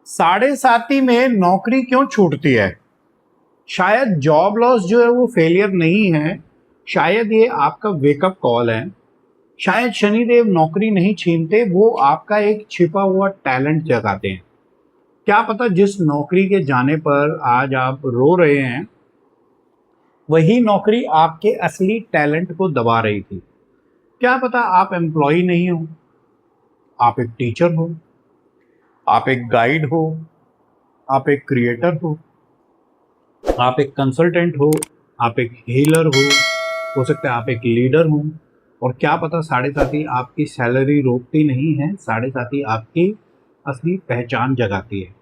साढ़े साती में नौकरी क्यों छूटती है? शायद जॉब लॉस जो है वो फेलियर नहीं है। शायद ये आपका वेकअप कॉल है। शायद शनिदेव नौकरी नहीं छीनते, वो आपका एक छिपा हुआ टैलेंट जगाते हैं। क्या पता जिस नौकरी के जाने पर आज आप रो रहे हैं, वही नौकरी आपके असली टैलेंट को दबा रही थी। क्या पता आप एम्प्लॉय नहीं हो, आप एक टीचर हो, आप एक गाइड हो, आप एक क्रिएटर आप एक कंसल्टेंट हो, आप एक हीलर हो सकता है आप एक लीडर हो। और क्या पता साढ़े साथी आपकी सैलरी रोकती नहीं है, साढ़े साथी आपकी असली पहचान जगाती है।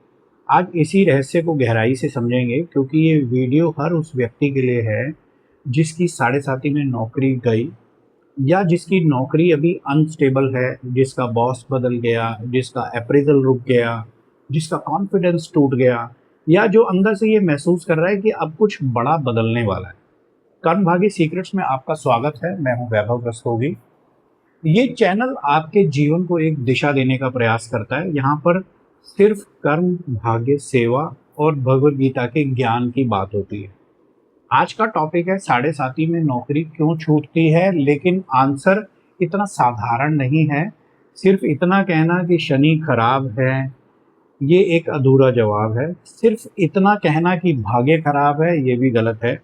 आज इसी रहस्य को गहराई से समझेंगे, क्योंकि ये वीडियो हर उस व्यक्ति के लिए है जिसकी साढ़े साथी में नौकरी गई, या जिसकी नौकरी अभी अनस्टेबल है, जिसका बॉस बदल गया, जिसका अप्रेजल रुक गया, जिसका कॉन्फिडेंस टूट गया, या जो अंदर से ये महसूस कर रहा है कि अब कुछ बड़ा बदलने वाला है। कर्मभागी सीक्रेट्स में आपका स्वागत है। मैं हूं वैभव रस्तोगी। ये चैनल आपके जीवन को एक दिशा देने का प्रयास करता है। यहाँ पर सिर्फ कर्म, भाग्य, सेवा और भगवत गीता के ज्ञान की बात होती है। आज का टॉपिक है साढ़े साती में नौकरी क्यों छूटती है, लेकिन आंसर इतना साधारण नहीं है। सिर्फ इतना कहना कि शनि खराब है, ये एक अधूरा जवाब है। सिर्फ इतना कहना कि भाग्य खराब है, ये भी गलत है।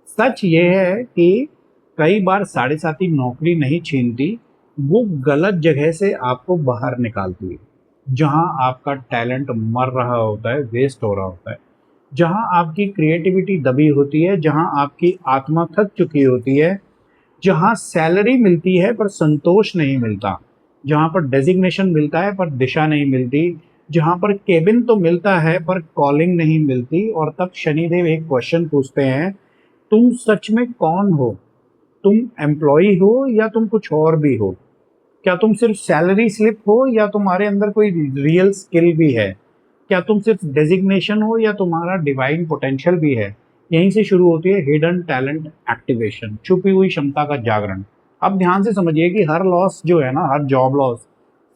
सच ये है कि कई बार साढ़े साती नौकरी नहीं छीनती, वो गलत जगह से आपको बाहर निकालती है। जहां आपका टैलेंट मर रहा होता है, वेस्ट हो रहा होता है, जहां आपकी क्रिएटिविटी दबी होती है, जहां आपकी आत्मा थक चुकी होती है, जहां सैलरी मिलती है पर संतोष नहीं मिलता, जहां पर डेजिग्नेशन मिलता है पर दिशा नहीं मिलती, जहां पर केबिन तो मिलता है पर कॉलिंग नहीं मिलती। और तब शनिदेव एक क्वेश्चन पूछते हैं, तुम सच में कौन हो? तुम एम्प्लॉय हो या तुम कुछ और भी हो? क्या तुम सिर्फ सैलरी स्लिप हो या तुम्हारे अंदर कोई रियल स्किल भी है? क्या तुम सिर्फ डेजिग्नेशन हो या तुम्हारा डिवाइन पोटेंशियल भी है? यहीं से शुरू होती है हिडन टैलेंट एक्टिवेशन, छुपी हुई क्षमता का जागरण। अब ध्यान से समझिए कि हर लॉस जो है ना, हर जॉब लॉस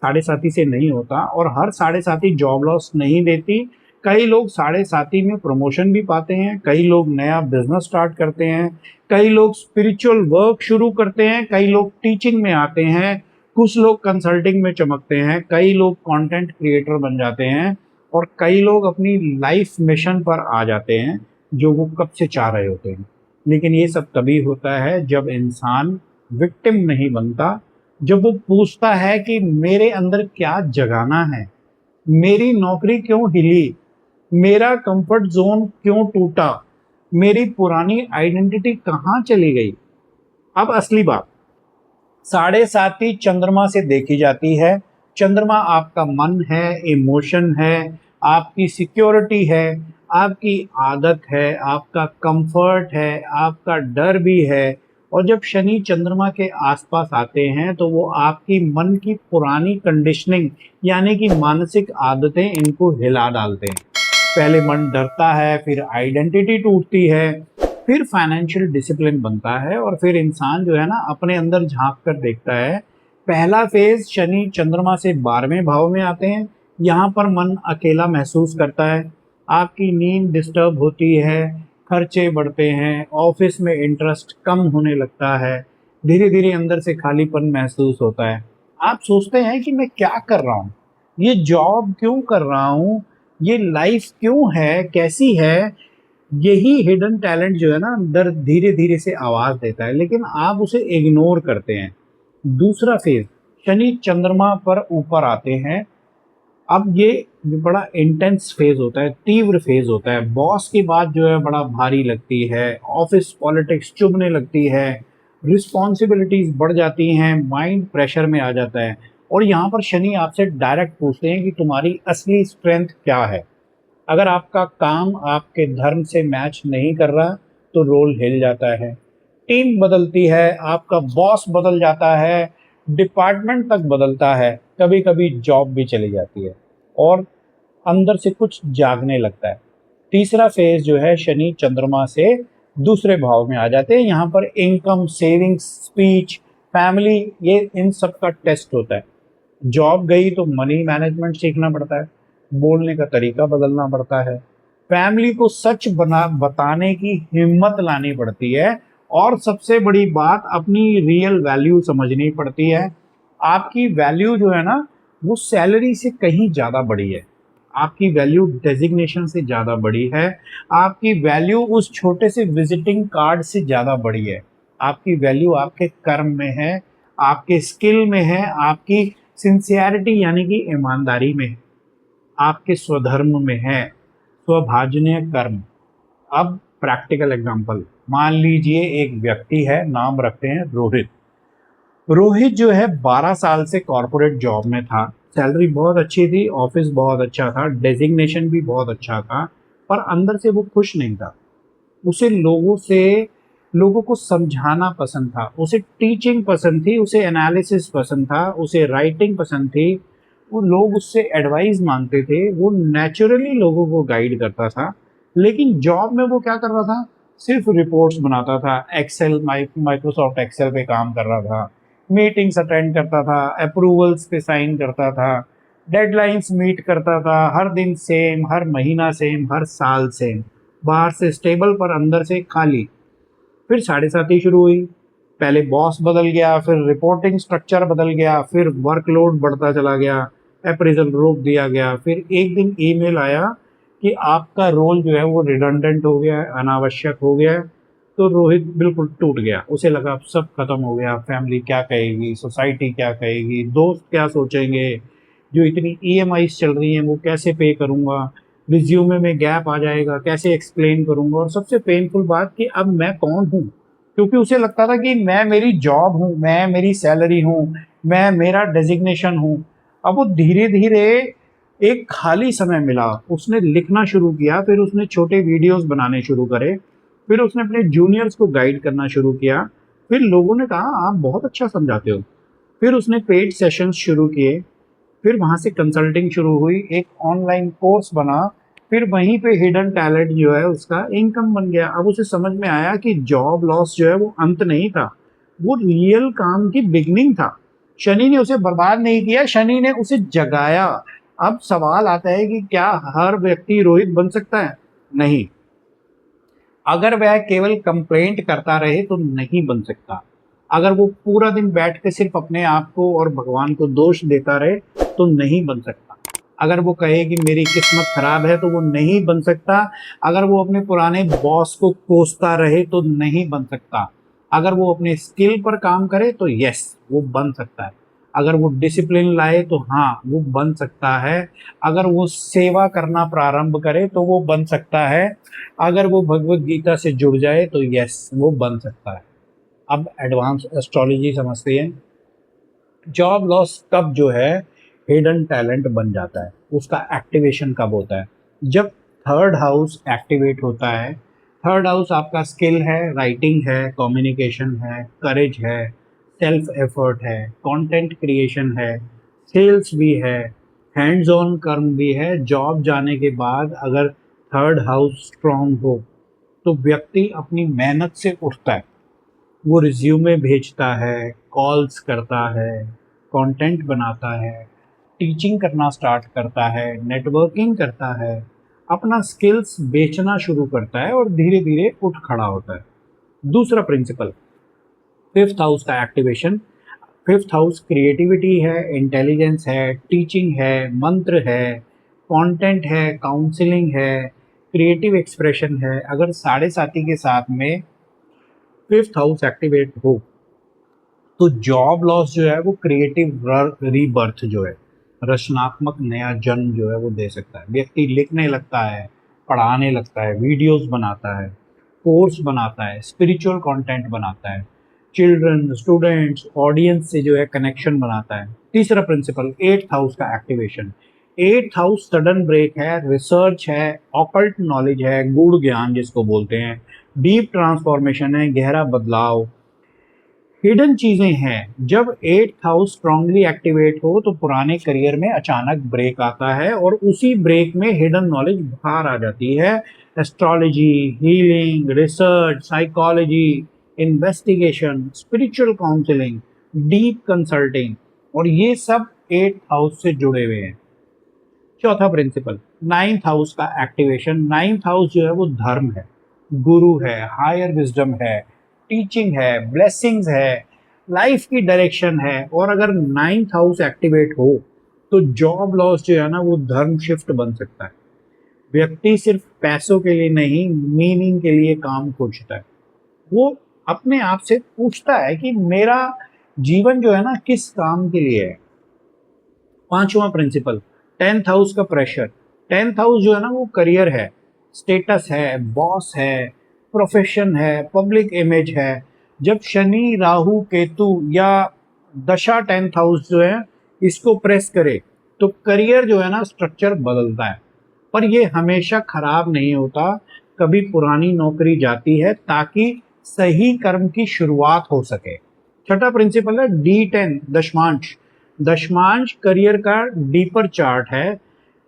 साढ़े साथी से नहीं होता, और हर साढ़े साथी जॉब लॉस नहीं देती। कई लोग साढ़े साथी में प्रमोशन भी पाते हैं, कई लोग नया बिजनेस स्टार्ट करते हैं, कई लोग स्पिरिचुअल वर्क शुरू करते हैं, कई लोग टीचिंग में आते हैं, कुछ लोग कंसल्टिंग में चमकते हैं, कई लोग कंटेंट क्रिएटर बन जाते हैं, और कई लोग अपनी लाइफ मिशन पर आ जाते हैं जो वो कब से चाह रहे होते हैं। लेकिन ये सब तभी होता है जब इंसान विक्टिम नहीं बनता, जब वो पूछता है कि मेरे अंदर क्या जगाना है, मेरी नौकरी क्यों हिली, मेरा कंफर्ट जोन क्यों टूटा, मेरी पुरानी आइडेंटिटी कहाँ चली गई। अब असली बात, साढ़े साती चंद्रमा से देखी जाती है। चंद्रमा आपका मन है, इमोशन है, आपकी सिक्योरिटी है, आपकी आदत है, आपका कंफर्ट है, आपका डर भी है। और जब शनि चंद्रमा के आसपास आते हैं तो वो आपकी मन की पुरानी कंडीशनिंग, यानी कि मानसिक आदतें, इनको हिला डालते हैं। पहले मन डरता है, फिर आइडेंटिटी टूटती है, फिर फाइनेंशियल डिसिप्लिन बनता है, और फिर इंसान जो है ना अपने अंदर झांक कर देखता है। पहला फेज शनि चंद्रमा से 12वें भाव में आते हैं। यहाँ पर मन अकेला महसूस करता है, आपकी नींद डिस्टर्ब होती है, खर्चे बढ़ते हैं, ऑफिस में इंटरेस्ट कम होने लगता है, धीरे धीरे अंदर से खालीपन महसूस होता है। आप सोचते हैं कि मैं क्या कर रहा हूँ, ये जॉब क्यों कर रहा हूँ, ये लाइफ क्यों है, कैसी है। यही हिडन टैलेंट जो है ना अंदर धीरे धीरे से आवाज देता है, लेकिन आप उसे इग्नोर करते हैं। दूसरा फेज, शनि चंद्रमा पर ऊपर आते हैं। अब ये बड़ा इंटेंस फेज होता है, तीव्र फेज होता है। बॉस की बात जो है बड़ा भारी लगती है, ऑफिस पॉलिटिक्स चुभने लगती है, रिस्पॉन्सिबिलिटीज बढ़ जाती हैं, माइंड प्रेशर में आ जाता है। और यहाँ पर शनि आपसे डायरेक्ट पूछते हैं कि तुम्हारी असली स्ट्रेंथ क्या है। अगर आपका काम आपके धर्म से मैच नहीं कर रहा तो रोल हिल जाता है, टीम बदलती है, आपका बॉस बदल जाता है, डिपार्टमेंट तक बदलता है, कभी कभी जॉब भी चली जाती है, और अंदर से कुछ जागने लगता है। तीसरा फेज जो है शनि चंद्रमा से दूसरे भाव में आ जाते हैं। यहाँ पर इनकम, सेविंग्स, स्पीच, फैमिली, ये इन सब का टेस्ट होता है। जॉब गई तो मनी मैनेजमेंट सीखना पड़ता है, बोलने का तरीका बदलना पड़ता है, फैमिली को सच बताने की हिम्मत लानी पड़ती है, और सबसे बड़ी बात अपनी रियल वैल्यू समझनी पड़ती है। आपकी वैल्यू जो है ना, वो सैलरी से कहीं ज़्यादा बड़ी है, आपकी वैल्यू डेजिग्नेशन से ज़्यादा बड़ी है, आपकी वैल्यू उस छोटे से विजिटिंग कार्ड से ज़्यादा बड़ी है। आपकी वैल्यू आपके कर्म में है, आपके स्किल में है, आपकी सिंसियरिटी यानी कि ईमानदारी में है, आपके स्वधर्म में है, स्वभाजनीय कर्म। अब प्रैक्टिकल एग्जांपल, मान लीजिए एक व्यक्ति है, नाम रखते हैं रोहित। रोहित जो है 12 साल से कॉरपोरेट जॉब में था, सैलरी बहुत अच्छी थी, ऑफिस बहुत अच्छा था, डेजिग्नेशन भी बहुत अच्छा था, पर अंदर से वो खुश नहीं था। उसे लोगों को समझाना पसंद था, उसे टीचिंग पसंद थी, उसे एनालिसिस पसंद था, उसे राइटिंग पसंद थी, वो लोग उससे एडवाइस मांगते थे, वो नेचुरली लोगों को गाइड करता था। लेकिन जॉब में वो क्या कर रहा था? सिर्फ रिपोर्ट्स बनाता था, एक्सेल माइक्रोसॉफ्ट एक्सेल पे काम कर रहा था, मीटिंग्स अटेंड करता था, अप्रूवल्स पे साइन करता था, डेडलाइंस मीट करता था, हर दिन सेम, हर महीना सेम, हर साल सेम, बाहर से स्टेबल पर अंदर से खाली। फिर साढ़े साथी शुरू हुई, पहले बॉस बदल गया, फिर रिपोर्टिंग स्ट्रक्चर बदल गया, फिर वर्कलोड बढ़ता चला गया, अप्रेजल रोक दिया गया, फिर एक दिन ईमेल आया कि आपका रोल जो है वो रिडंडेंट हो गया है, अनावश्यक हो गया है। तो रोहित बिल्कुल टूट गया, उसे लगा अब सब खत्म हो गया, फैमिली क्या कहेगी, सोसाइटी क्या कहेगी, दोस्त क्या सोचेंगे, जो इतनी ईएमआईज चल रही हैं वो कैसे पे करूंगा, रिज्यूमे में गैप आ जाएगा, कैसे एक्सप्लेन करूंगा, और सबसे पेनफुल बात कि अब मैं कौन हूँ। क्योंकि उसे लगता था कि मैं मेरी जॉब हूँ, मैं मेरी सैलरी हूँ, मैं मेरा डेजिग्नेशन हूँ। अब वो धीरे धीरे एक खाली समय मिला, उसने लिखना शुरू किया, फिर उसने छोटे वीडियोस बनाने शुरू करे, फिर उसने अपने जूनियर्स को गाइड करना शुरू किया, फिर लोगों ने कहा आप बहुत अच्छा समझाते हो, फिर उसने पेड सेशंस शुरू किए, फिर वहाँ से कंसल्टिंग शुरू हुई, एक ऑनलाइन कोर्स बना, फिर वहीं पे हिडन टैलेंट जो है उसका इनकम बन गया। अब उसे समझ में आया कि जॉब लॉस जो है वो अंत नहीं था, वो रियल काम की बिगनिंग था। शनि ने उसे बर्बाद नहीं किया, शनि ने उसे जगाया। अब सवाल आता है कि क्या हर व्यक्ति रोहित बन सकता है? नहीं। अगर वह केवल कंप्लेंट करता रहे तो नहीं बन सकता। अगर वो पूरा दिन बैठ के सिर्फ अपने आप को और भगवान को दोष देता रहे तो नहीं बन सकता। अगर वो कहे कि मेरी किस्मत खराब है तो वो नहीं बन सकता। अगर वो अपने पुराने बॉस को कोसता रहे तो नहीं बन सकता। अगर वो अपने स्किल पर काम करे तो यस, वो बन सकता है। अगर वो डिसिप्लिन लाए तो हाँ, वो बन सकता है। अगर वो सेवा करना प्रारंभ करे तो वो बन सकता है। अगर वो भगवत गीता से जुड़ जाए तो यस, वो बन सकता है। अब एडवांस एस्ट्रोलॉजी समझते हैं। जॉब लॉस कब जो है हिडन टैलेंट बन जाता है, उसका एक्टिवेशन कब होता है? जब थर्ड हाउस एक्टिवेट होता है। थर्ड हाउस आपका स्किल है, राइटिंग है, कम्युनिकेशन है, करेज है, सेल्फ एफर्ट है, कंटेंट क्रिएशन है, सेल्स भी है, हैंड्स ऑन कर्म भी है। जॉब जाने के बाद अगर थर्ड हाउस स्ट्रांग हो तो व्यक्ति अपनी मेहनत से उठता है, वो रिज्यूमे भेजता है, कॉल्स करता है, कंटेंट बनाता है, टीचिंग करना स्टार्ट करता है, नेटवर्किंग करता है, अपना स्किल्स बेचना शुरू करता है और धीरे धीरे उठ खड़ा होता है। दूसरा प्रिंसिपल, फिफ्थ हाउस का एक्टिवेशन। फिफ्थ हाउस क्रिएटिविटी है, इंटेलिजेंस है, टीचिंग है, मंत्र है, कंटेंट है, काउंसलिंग है, क्रिएटिव एक्सप्रेशन है। अगर साढ़े साथी के साथ में फिफ्थ हाउस एक्टिवेट हो तो जॉब लॉस जो है वो क्रिएटिव रीबर्थ जो है, रचनात्मक नया जन्म जो है वो दे सकता है। व्यक्ति लिखने लगता है, पढ़ाने लगता है, वीडियोस बनाता है, कोर्स बनाता है, स्पिरिचुअल कंटेंट बनाता है, चिल्ड्रन, स्टूडेंट्स, ऑडियंस से जो है कनेक्शन बनाता है। तीसरा प्रिंसिपल, एट्थ हाउस का activation. Eighth house sudden break है, रिसर्च है, ऑकल्ट नॉलेज है, गूढ़ ज्ञान जिसको बोलते हैं, डीप ट्रांसफॉर्मेशन है, गहरा बदलाव, हिडन चीजें हैं। जब एट्थ हाउस स्ट्रांगली एक्टिवेट हो तो पुराने करियर में अचानक ब्रेक आता है और उसी ब्रेक में हिडन नॉलेज बाहर आ जाती है। Astrology, healing, research, psychology, investigation, spiritual counselling, deep consulting, और ये सब एट्थ हाउस से जुड़े हुए हैं। चौथा प्रिंसिपल, नाइन्थ हाउस का एक्टिवेशन। नाइन्थ हाउस जो है वो धर्म है, गुरु है, हायर विजडम है, टीचिंग है, ब्लेसिंग्स है, लाइफ की डायरेक्शन है। और अगर नाइन्थ हाउस एक्टिवेट हो तो जॉब लॉस जो है ना वो धर्म शिफ्ट बन सकता है। व्यक्ति सिर्फ पैसों के लिए नहीं, मीनिंग के लिए काम खोजता है। वो अपने आप से पूछता है कि मेरा जीवन जो है ना किस काम के लिए है। पांचवा प्रिंसिपल, टेंथ हाउस का प्रेशर। टेंथ हाउस जो है ना वो करियर है, स्टेटस है, बॉस है, प्रोफेशन है, पब्लिक इमेज है। जब शनि, राहु, केतु या दशा टेंथ हाउस जो है इसको प्रेस करे तो करियर जो है ना स्ट्रक्चर बदलता है, पर ये हमेशा खराब नहीं होता। कभी पुरानी नौकरी जाती है ताकि सही कर्म की शुरुआत हो सके। छठा प्रिंसिपल है D10 दशमांश। दशमांश करियर का डीपर चार्ट है।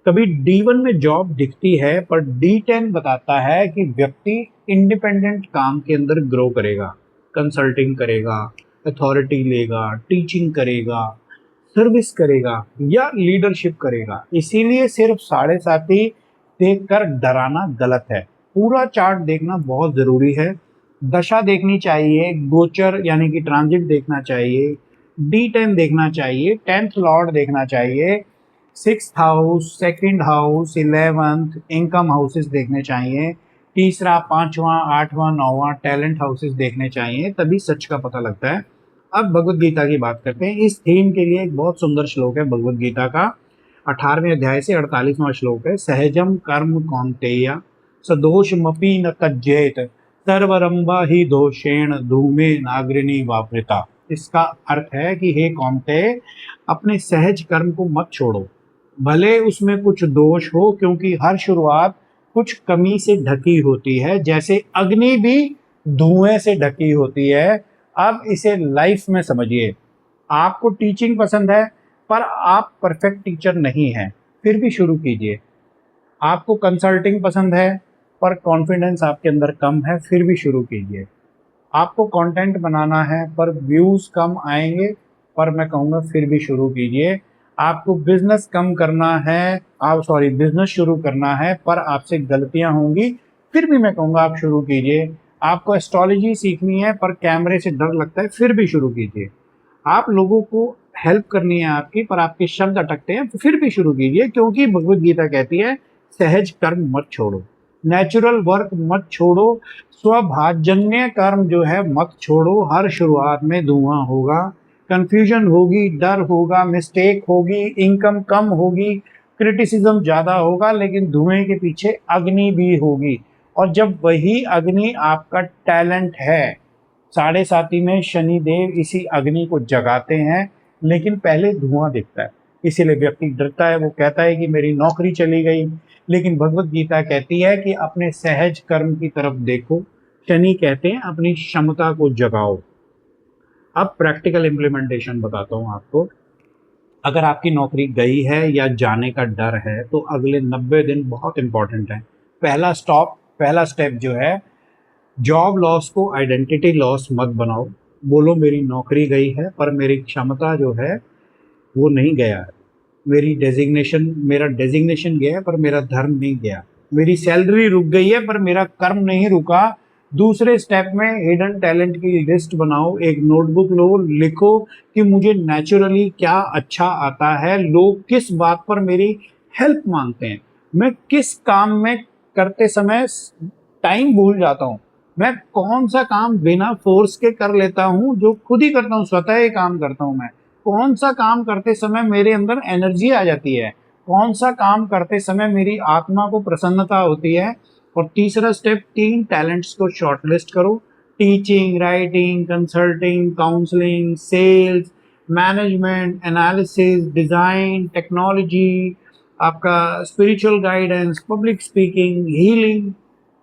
कभी D1 में जॉब दिखती है पर D10 बताता है कि व्यक्ति इंडिपेंडेंट काम के अंदर ग्रो करेगा, कंसल्टिंग करेगा, अथॉरिटी लेगा, टीचिंग करेगा, सर्विस करेगा या लीडरशिप करेगा। इसीलिए सिर्फ 7.5 देखकर डराना गलत है, पूरा चार्ट देखना बहुत जरूरी है। दशा देखनी चाहिए, गोचर यानी कि ट्रांजिट देखना चाहिए, D10 देखना चाहिए, 10th लॉर्ड देखना चाहिए, 6th house, 2nd house, 11th income houses देखने चाहिए, तीसरा, पांचवा, आठवां, नौवां टैलेंट हाउसेस देखने चाहिए, तभी सच का पता लगता है। अब भगवत गीता की बात करते हैं। इस थीम के लिए एक बहुत सुंदर श्लोक है भगवत गीता का, 18वें अध्याय से 48वां श्लोक है। सहजम कर्म कौन्तेय सदोषमपि न तज्जेत सर्वरंभा ही दोषेण धूमे नाग्रिणी वावृता। इसका अर्थ है कि हे कौन्तेय, अपने सहज कर्म को मत छोड़ो, भले उसमें कुछ दोष हो, क्योंकि हर शुरुआत कुछ कमी से ढकी होती है, जैसे अग्नि भी धुएं से ढकी होती है। अब इसे लाइफ में समझिए। आपको टीचिंग पसंद है पर आप परफेक्ट टीचर नहीं हैं, फिर भी शुरू कीजिए। आपको कंसल्टिंग पसंद है पर कॉन्फिडेंस आपके अंदर कम है, फिर भी शुरू कीजिए। आपको कंटेंट बनाना है पर व्यूज कम आएंगे, पर मैं कहूँगा फिर भी शुरू कीजिए। आपको बिजनेस कम करना है, आप सॉरी बिजनेस शुरू करना है पर आपसे गलतियां होंगी, फिर भी मैं कहूँगा आप शुरू कीजिए। आपको एस्ट्रोलॉजी सीखनी है पर कैमरे से डर लगता है, फिर भी शुरू कीजिए। आप लोगों को हेल्प करनी है आपकी, पर आपके शब्द अटकते हैं, फिर भी शुरू कीजिए, क्योंकि भगवत गीता कहती है सहज कर्म मत छोड़ो, नेचुरल वर्क मत छोड़ो, स्वभाजन्य कर्म जो है मत छोड़ो। हर शुरुआत में धुआं होगा, कंफ्यूजन होगी, डर होगा, मिस्टेक होगी, इनकम कम होगी, क्रिटिसिज्म ज्यादा होगा, लेकिन धुएं के पीछे अग्नि भी होगी। और जब वही अग्नि आपका टैलेंट है, 7.5 में शनि देव इसी अग्नि को जगाते हैं, लेकिन पहले धुआं दिखता है, इसीलिए व्यक्ति डरता है। वो कहता है कि मेरी नौकरी चली गई, लेकिन भगवत गीता कहती है कि अपने सहज कर्म की तरफ देखो। शनि कहते हैं अपनी क्षमता को जगाओ। अब प्रैक्टिकल इम्प्लीमेंटेशन बताता हूँ आपको। अगर आपकी नौकरी गई है या जाने का डर है तो अगले 90 दिन बहुत इंपॉर्टेंट है। पहला स्टेप जो है, जॉब लॉस को आइडेंटिटी लॉस मत बनाओ। बोलो मेरी नौकरी गई है पर मेरी क्षमता जो है वो नहीं गया है, मेरा डेजिग्नेशन गया है पर मेरा धर्म नहीं गया, मेरी सैलरी रुक गई है पर मेरा कर्म नहीं रुका। दूसरे स्टेप में हिडन टैलेंट की लिस्ट बनाओ, एक नोटबुक लो, लिखो कि मुझे नेचुरली क्या अच्छा आता है, लोग किस बात पर मेरी हेल्प मांगते हैं, मैं किस काम में करते समय टाइम भूल जाता हूँ, मैं कौन सा काम बिना फोर्स के कर लेता हूँ, जो खुद ही करता हूँ, स्वतः ही काम करता हूँ मैं, कौन सा काम करते समय मेरे अंदर एनर्जी आ जाती है, कौन सा काम करते समय मेरी आत्मा को प्रसन्नता होती है। और तीसरा स्टेप, 3 टैलेंट्स को शॉर्टलिस्ट करो, teaching, writing, consulting, counselling, sales, management, analysis, design, technology, आपका spiritual guidance, public speaking, healing,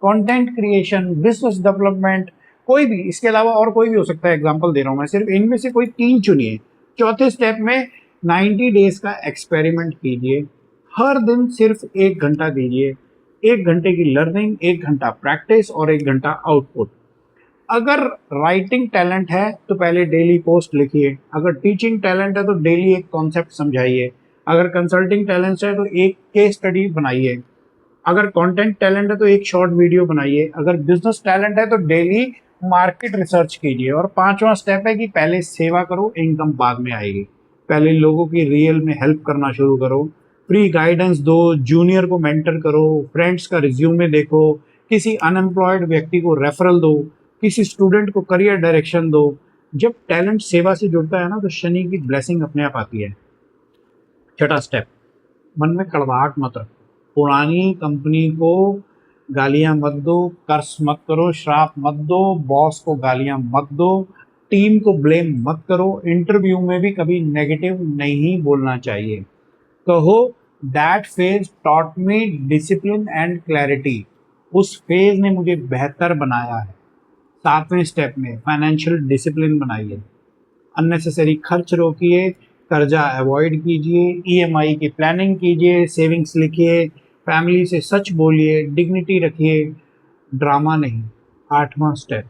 content creation, business development, कोई भी, इसके अलावा और कोई भी हो सकता है, एग्जांपल दे रहा हूं मैं, सिर्फ इनमें से कोई 3 चुनिए। चौथे स्टेप में 90 डेज का एक्सपेरिमेंट कीजिए, हर दिन सिर्फ 1 घंटा दीजिए, 1 घंटे की लर्निंग, 1 घंटा प्रैक्टिस और 1 घंटा आउटपुट। अगर राइटिंग टैलेंट है तो पहले डेली पोस्ट लिखिए, अगर टीचिंग टैलेंट है तो डेली एक कॉन्सेप्ट समझाइए, अगर कंसल्टिंग टैलेंट है तो एक केस स्टडी बनाइए, अगर कंटेंट टैलेंट है तो एक शॉर्ट वीडियो बनाइए, अगर बिजनेस टैलेंट है तो डेली मार्केट रिसर्च कीजिए। और पांचवा स्टेप है कि पहले सेवा करो, इनकम बाद में आएगी। पहले लोगों की रियल में हेल्प करना शुरू करो, फ्री गाइडेंस दो, जूनियर को मेंटर करो, फ्रेंड्स का रिज्यूमे देखो, किसी अनएम्प्लॉयड व्यक्ति को रेफरल दो, किसी स्टूडेंट को करियर डायरेक्शन दो। जब टैलेंट सेवा से जुड़ता है ना तो शनि की ब्लेसिंग अपने आप आती है। छठा स्टेप, मन में कड़वाहट मत रखो, पुरानी कंपनी को गालियां मत दो, कर्ज मत करो, श्राप मत दो, बॉस को गालियां मत दो, टीम को ब्लेम मत करो, इंटरव्यू में भी कभी नेगेटिव नहीं बोलना चाहिए। कहो that phase taught me discipline and clarity, उस फेज ने मुझे बेहतर बनाया है। सातवें स्टेप में फाइनेंशियल डिसिप्लिन बनाइए, अननेसेसरी खर्च रोकिए, कर्जा अवॉइड कीजिए, ईएमआई की प्लानिंग कीजिए, सेविंग्स लिखिए, फैमिली से सच बोलिए, डिग्निटी रखिए, ड्रामा नहीं। आठवां step,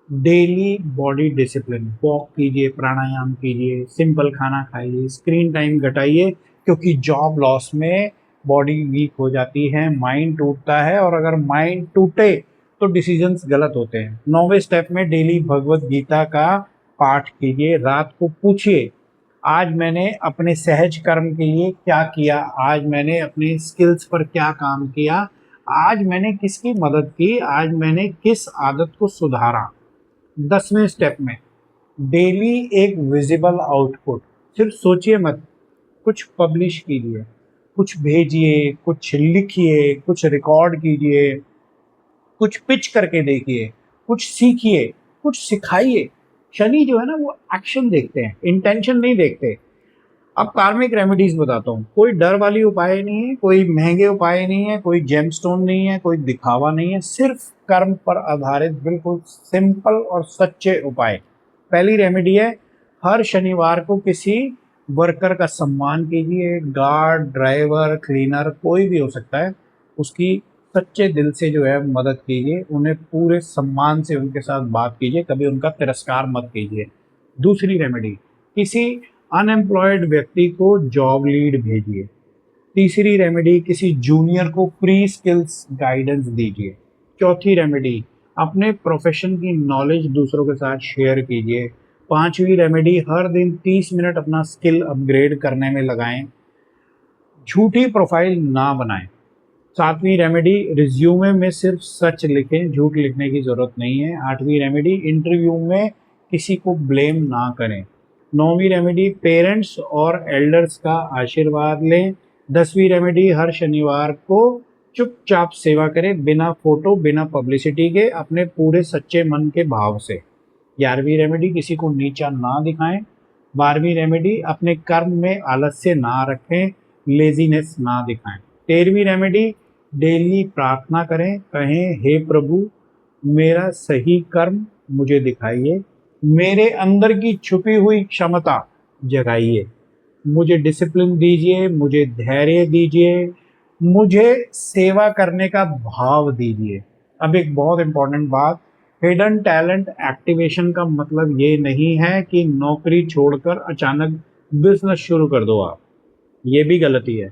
daily body discipline, walk कीजिए, प्राणायाम कीजिए, सिंपल खाना खाइए, स्क्रीन टाइम घटाइए, क्योंकि जॉब लॉस में बॉडी वीक हो जाती है, माइंड टूटता है, और अगर माइंड टूटे तो डिसीजंस गलत होते हैं। नौवें स्टेप में डेली भगवत गीता का पाठ कीजिए, रात को पूछिए आज मैंने अपने सहज कर्म के लिए क्या किया, आज मैंने अपने स्किल्स पर क्या काम किया, आज मैंने किसकी मदद की, आज मैंने किस आदत को सुधारा। 10वें स्टेप में डेली एक विजिबल आउटपुट, सिर्फ सोचिए मत, कुछ पब्लिश कीजिए, कुछ भेजिए, कुछ लिखिए, कुछ रिकॉर्ड कीजिए, कुछ पिच करके देखिए, कुछ सीखिए, कुछ सिखाइए। शनि जो है ना वो एक्शन देखते हैं, इंटेंशन नहीं देखते। अब कार्मिक रेमेडीज बताता हूँ, कोई डर वाली उपाय नहीं है, कोई महंगे उपाय नहीं है, कोई जेमस्टोन नहीं है, कोई दिखावा नहीं है, सिर्फ कर्म पर आधारित बिल्कुल सिंपल और सच्चे उपाय। पहली रेमेडी है, हर शनिवार को किसी वर्कर का सम्मान कीजिए, गार्ड, ड्राइवर, क्लीनर, कोई भी हो सकता है, उसकी सच्चे दिल से जो है मदद कीजिए, उन्हें पूरे सम्मान से उनके साथ बात कीजिए, कभी उनका तिरस्कार मत कीजिए। दूसरी रेमेडी, किसी अनएम्प्लॉयड व्यक्ति को जॉब लीड भेजिए। तीसरी रेमेडी, किसी जूनियर को फ्री स्किल्स गाइडेंस दीजिए। चौथी रेमेडी, अपने प्रोफेशन की नॉलेज दूसरों के साथ शेयर कीजिए। पांचवी रेमेडी, हर दिन 30 मिनट अपना स्किल अपग्रेड करने में लगाएं, झूठी प्रोफाइल ना बनाएं। सातवीं रेमेडी, रिज्यूमे में सिर्फ सच लिखें, झूठ लिखने की जरूरत नहीं है। आठवीं रेमेडी, इंटरव्यू में किसी को ब्लेम ना करें। नौवीं रेमेडी, पेरेंट्स और एल्डर्स का आशीर्वाद लें। 10वीं रेमेडी, हर शनिवार को चुपचाप सेवा करें, बिना फोटो, बिना पब्लिसिटी के, अपने पूरे सच्चे मन के भाव से। 11वीं रेमेडी, किसी को नीचा ना दिखाएं। 12वीं रेमेडी, अपने कर्म में आलस्य ना रखें, लेजीनेस ना दिखाएं। 13वीं रेमेडी, डेली प्रार्थना करें, कहें हे प्रभु मेरा सही कर्म मुझे दिखाइए, मेरे अंदर की छुपी हुई क्षमता जगाइए, मुझे डिसिप्लिन दीजिए, मुझे धैर्य दीजिए, मुझे सेवा करने का भाव दीजिए। अब एक बहुत इंपॉर्टेंट बात, हिडन टैलेंट एक्टिवेशन का मतलब ये नहीं है कि नौकरी छोड़कर अचानक बिजनेस शुरू कर दो आप, ये भी गलती है।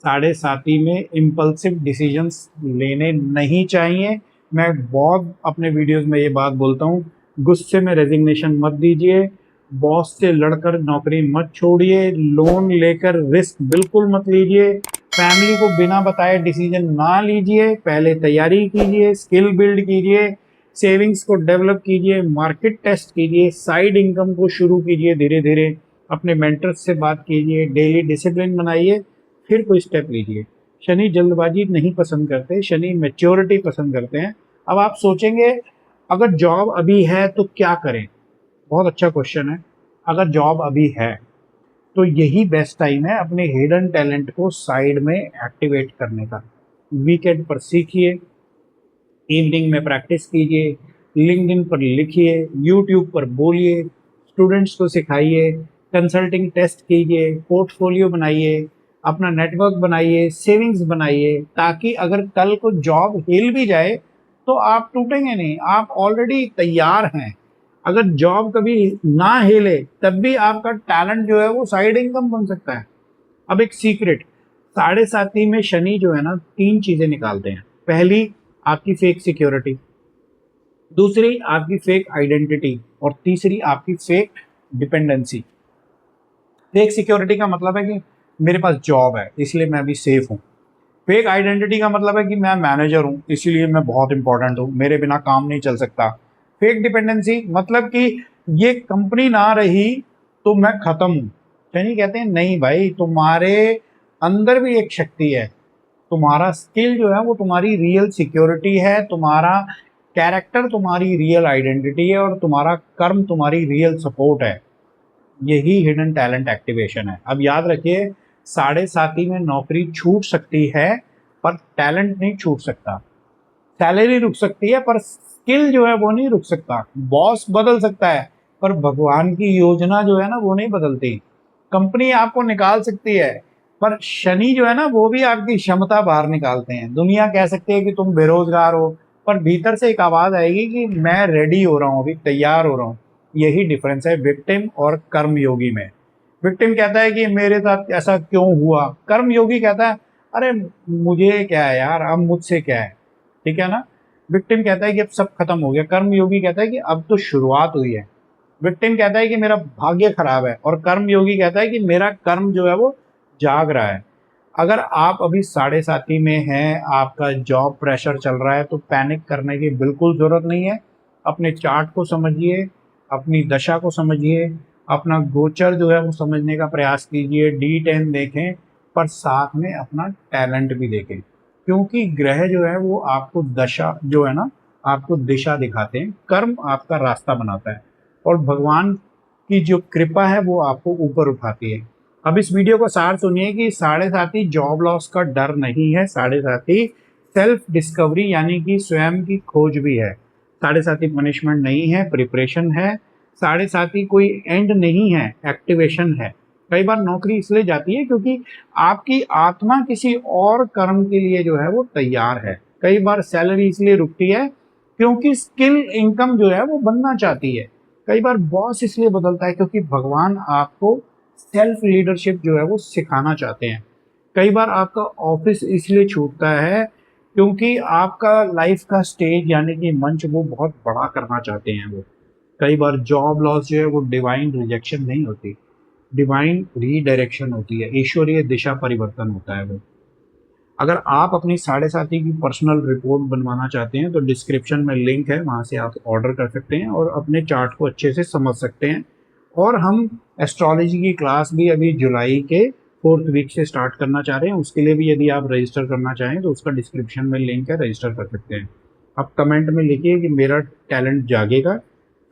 साढ़े साथी में इम्पल्सिव डिसीजंस लेने नहीं चाहिए। मैं बहुत अपने वीडियोस में ये बात बोलता हूँ, गुस्से में रेजिग्नेशन मत दीजिए, बॉस से लड़कर नौकरी मत छोड़िए, लोन लेकर रिस्क बिल्कुल मत लीजिए, फैमिली को बिना बताए डिसीजन ना लीजिए, पहले तैयारी कीजिए, स्किल बिल्ड कीजिए, सेविंग्स को डेवलप कीजिए, मार्केट टेस्ट कीजिए, साइड इनकम को शुरू कीजिए धीरे धीरे, अपने मेंटर्स से बात कीजिए, डेली डिसिप्लिन बनाइए, फिर कोई स्टेप लीजिए। शनि जल्दबाजी नहीं पसंद करते, शनि मैच्योरिटी पसंद करते हैं। अब आप सोचेंगे अगर जॉब अभी है तो क्या करें, बहुत अच्छा क्वेश्चन है। अगर जॉब अभी है तो यही बेस्ट टाइम है अपने हिडन टैलेंट को साइड में एक्टिवेट करने का। वीकेंड पर सीखिए, इवनिंग में प्रैक्टिस कीजिए, लिंक्डइन पर लिखिए, यूट्यूब पर बोलिए, स्टूडेंट्स को सिखाइए, कंसल्टिंग टेस्ट कीजिए, पोर्टफोलियो बनाइए, अपना नेटवर्क बनाइए, सेविंग्स बनाइए, ताकि अगर कल को जॉब हिल भी जाए तो आप टूटेंगे नहीं, आप ऑलरेडी तैयार हैं। अगर जॉब कभी ना हिले तब भी आपका टैलेंट जो है वो साइड इनकम बन सकता है। अब एक सीक्रेट, साढ़े साथी में शनि जो है ना 3 चीजें निकालते हैं। पहली, आपकी फेक सिक्योरिटी, दूसरी आपकी फेक आइडेंटिटी, और तीसरी आपकी फेक डिपेंडेंसी। फेक सिक्योरिटी का मतलब है कि मेरे पास जॉब है इसलिए मैं अभी सेफ हूँ। फेक आइडेंटिटी का मतलब है कि मैं मैनेजर हूँ इसीलिए मैं बहुत इंपॉर्टेंट हूँ, मेरे बिना काम नहीं चल सकता। फेक डिपेंडेंसी मतलब कि ये कंपनी ना रही तो मैं खत्म हूँ। यानी कहते हैं नहीं भाई, तुम्हारे अंदर भी एक शक्ति है, तुम्हारा स्किल जो है वो तुम्हारी रियल सिक्योरिटी है, तुम्हारा कैरेक्टर तुम्हारी रियल आइडेंटिटी है, और तुम्हारा कर्म तुम्हारी रियल सपोर्ट है। यही हिडन टैलेंट एक्टिवेशन है। अब याद रखिए, साढ़े साथी में नौकरी छूट सकती है पर टैलेंट नहीं छूट सकता। सैलरी रुक सकती है पर स्किल जो है वो नहीं रुक सकता। बॉस बदल सकता है पर भगवान की योजना जो है ना वो नहीं बदलती। कंपनी आपको निकाल सकती है पर शनि जो है ना वो भी आपकी क्षमता बाहर निकालते हैं। दुनिया कह सकती है कि तुम बेरोजगार हो, पर भीतर से एक आवाज आएगी कि मैं रेडी हो रहा हूँ, अभी तैयार हो रहा हूँ। यही डिफरेंस है विक्टिम और कर्मयोगी में। विक्टिम कहता है कि मेरे साथ ऐसा क्यों हुआ, कर्मयोगी कहता है अरे मुझे क्या है यार, अब मुझसे क्या है। ठीक है ना। विक्टिम कहता है कि अब सब खत्म हो गया, कर्मयोगी कहता है कि अब तो शुरुआत हुई है। विक्टिम कहता है कि मेरा भाग्य खराब है, और कर्मयोगी कहता है कि मेरा कर्म जो है वो जाग रहा है। अगर आप अभी साढ़े साथी में हैं, आपका जॉब प्रेशर चल रहा है, तो पैनिक करने की बिल्कुल जरूरत नहीं है। अपने चार्ट को समझिए, अपनी दशा को समझिए, अपना गोचर जो है वो समझने का प्रयास कीजिए, D10 देखें, पर साथ में अपना टैलेंट भी देखें। क्योंकि ग्रह जो है वो आपको दशा जो है ना आपको दिशा दिखाते हैं, कर्म आपका रास्ता बनाता है, और भगवान की जो कृपा है वो आपको ऊपर उठाती है। अब इस वीडियो को सार सुनिए कि साढ़े साथी जॉब लॉस का डर नहीं है, साढ़े साथी सेल्फ डिस्कवरी यानी कि स्वयं की खोज भी है। साढ़े साथी पनिशमेंट नहीं है, प्रिपरेशन है। साढ़े साथी कोई एंड नहीं है, एक्टिवेशन है। कई बार नौकरी इसलिए जाती है क्योंकि आपकी आत्मा किसी और कर्म के लिए जो है वो तैयार है। कई बार सैलरी इसलिए रुकती है क्योंकि स्किल इनकम जो है वो बनना चाहती है। कई बार बॉस इसलिए बदलता है क्योंकि भगवान आपको सेल्फ लीडरशिप जो है वो सिखाना चाहते हैं। कई बार आपका ऑफिस इसलिए छूटता है क्योंकि आपका लाइफ का स्टेज यानी कि मंच वो बहुत बड़ा करना चाहते हैं वो। कई बार जॉब लॉस जो है वो डिवाइन रिजेक्शन नहीं होती, डिवाइन रीडायरेक्शन होती है, ईश्वरीय दिशा परिवर्तन होता है वो। अगर आप अपनी साढ़े साथी की पर्सनल रिपोर्ट बनवाना चाहते हैं तो डिस्क्रिप्शन में लिंक है, वहाँ से आप ऑर्डर कर सकते हैं और अपने चार्ट को अच्छे से समझ सकते हैं। और हम एस्ट्रोलॉजी की क्लास भी अभी जुलाई के 4th वीक से स्टार्ट करना चाह रहे हैं, उसके लिए भी यदि आप रजिस्टर करना चाहें तो उसका डिस्क्रिप्शन में लिंक है, रजिस्टर कर सकते हैं। आप कमेंट में लिखिए कि मेरा टैलेंट जागेगा,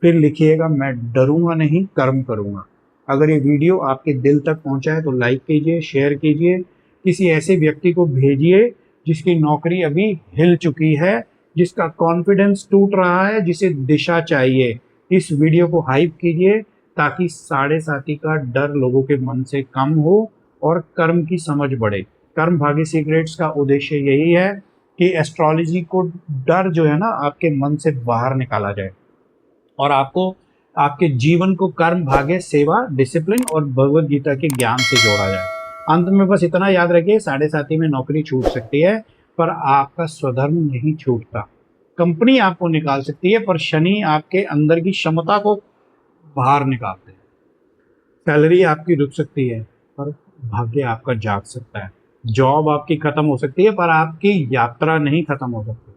फिर लिखिएगा मैं डरूंगा नहीं, कर्म करूंगा। अगर ये वीडियो आपके दिल तक पहुंचा है तो लाइक कीजिए, शेयर कीजिए, किसी ऐसे व्यक्ति को भेजिए जिसकी नौकरी अभी हिल चुकी है, जिसका कॉन्फिडेंस टूट रहा है, जिसे दिशा चाहिए। इस वीडियो को हाइप कीजिए ताकि साढ़े साथी का डर लोगों के मन से कम हो और कर्म की समझ बढ़े। कर्म भाग्य सीक्रेट्स का उद्देश्य यही है कि एस्ट्रोलॉजी को डर जो है ना आपके मन से बाहर निकाला जाए और आपको आपके जीवन को कर्म भाग्य सेवा डिसिप्लिन और भगवत गीता के ज्ञान से जोड़ा जाए। अंत में बस इतना याद रखिए, साढ़े साथी में नौकरी छूट सकती है पर आपका स्वधर्म नहीं छूटता। कंपनी आपको निकाल सकती है पर शनि आपके अंदर की क्षमता को बाहर निकालते हैं। सैलरी आपकी रुक सकती है पर भाग्य आपका जाग सकता है। जॉब आपकी खत्म हो सकती है पर आपकी यात्रा नहीं खत्म हो सकती।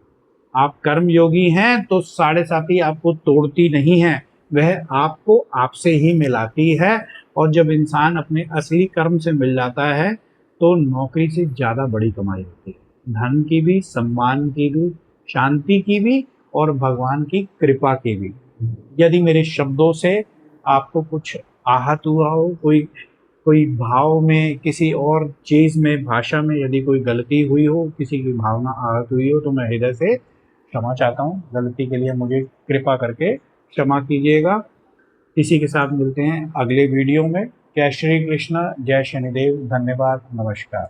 आप कर्म योगी हैं तो साढ़े साथी आपको तोड़ती नहीं है, वह आपको आपसे ही मिलाती है। और जब इंसान अपने असली कर्म से मिल जाता है तो नौकरी से ज्यादा बड़ी कमाई होती है, धन की भी, सम्मान की भी, शांति की भी और भगवान की कृपा की भी। यदि मेरे शब्दों से आपको कुछ आहत हुआ हो, कोई कोई भाव में, किसी और चीज में, भाषा में यदि कोई गलती हुई हो, किसी की भावना आहत हुई हो, तो मैं हृदय से क्षमा चाहता हूँ। गलती के लिए मुझे कृपा करके क्षमा कीजिएगा। इसी के साथ मिलते हैं अगले वीडियो में। जय श्री कृष्ण, जय शनिदेव, धन्यवाद, नमस्कार।